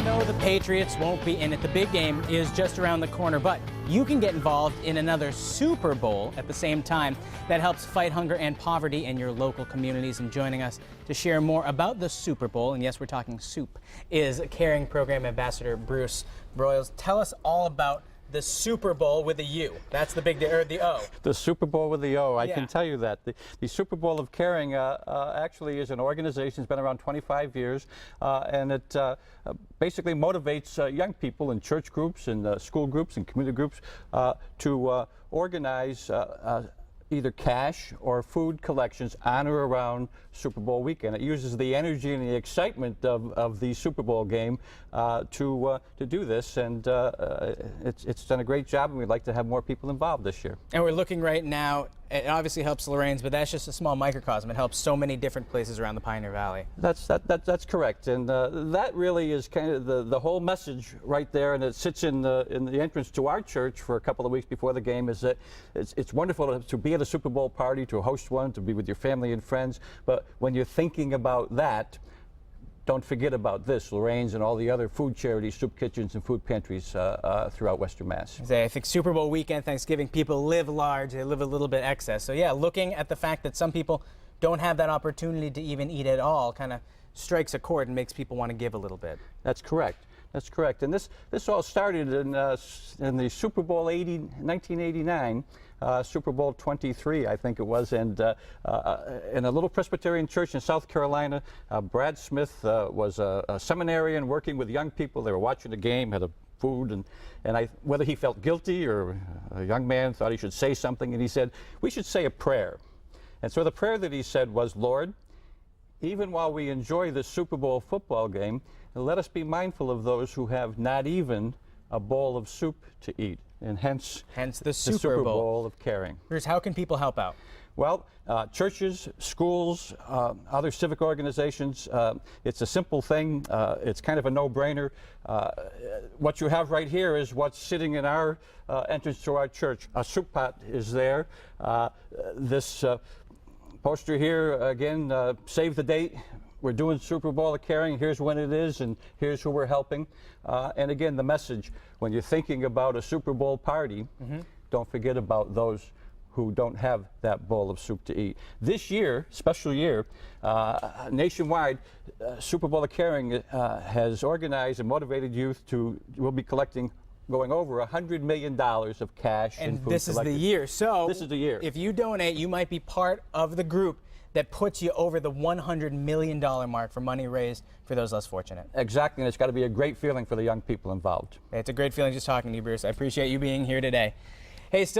know the Patriots won't be in it. The big game is just around the corner, but you can get involved in another Super Bowl at the same time that helps fight hunger and poverty in your local communities. And joining us to share more about the Super Bowl, and yes, we're talking soup, is Caring Program Ambassador Bruce Broyles. Tell us all about the Super Bowl with a U. That's the big, or the O. The Super Bowl with the O. I Yeah. can tell you that. The Super Bowl of Caring actually is an organization that's been around 25 years, and it basically motivates young people in church groups and school groups and community groups to organize either cash or food collections on or around Super Bowl weekend. It uses the energy and the excitement of the Super Bowl game to do this, and it's done a great job, and we'd like to have more people involved this year. And we're looking right now, it obviously helps Lorain's, but that's just a small microcosm. It helps so many different places around the Pioneer Valley. That's correct, and that really is kind of the whole message right there, and it sits in the entrance to our church for a couple of weeks before the game. Is that it's wonderful to be at a Super Bowl party, to host one, to be with your family and friends, but when you're thinking about that, don't forget about this, Lorain's and all the other food charities, soup kitchens, and food pantries throughout Western Mass. I think Super Bowl weekend, Thanksgiving, people live large, they live a little bit excess. So yeah, looking at the fact that some people don't have that opportunity to even eat at all kind of strikes a chord and makes people want to give a little bit. That's correct. That's correct. And this all started in the Super Bowl 1989, Super Bowl 23, I think it was, and in a little Presbyterian church in South Carolina. Brad Smith was a seminarian working with young people. They were watching the game, had a food, and whether he felt guilty or a young man thought he should say something, and he said, we should say a prayer. And so the prayer that he said was, Lord, even while we enjoy the Super Bowl football game, let us be mindful of those who have not even a bowl of soup to eat, and hence the Super Bowl of Caring. Bruce, how can people help out? Well, churches, schools, other civic organizations, it's a simple thing. It's kind of a no-brainer. What you have right here is what's sitting in our entrance to our church. A soup pot is there. This poster here, again, save the date. We're doing Super Bowl of Caring. Here's when it is, and here's who we're helping. And again, the message, when you're thinking about a Super Bowl party, don't forget about those who don't have that bowl of soup to eat. This year, special year, nationwide, Super Bowl of Caring has organized and motivated youth will be collecting going over $100 million of cash and food this collected. is the year. So this is the year. If you donate, you might be part of the group that puts you over the $100 million mark for money raised for those less fortunate. Exactly, and it's got to be a great feeling for the young people involved. It's a great feeling just talking to you, Bruce. I appreciate you being here today. Hey, still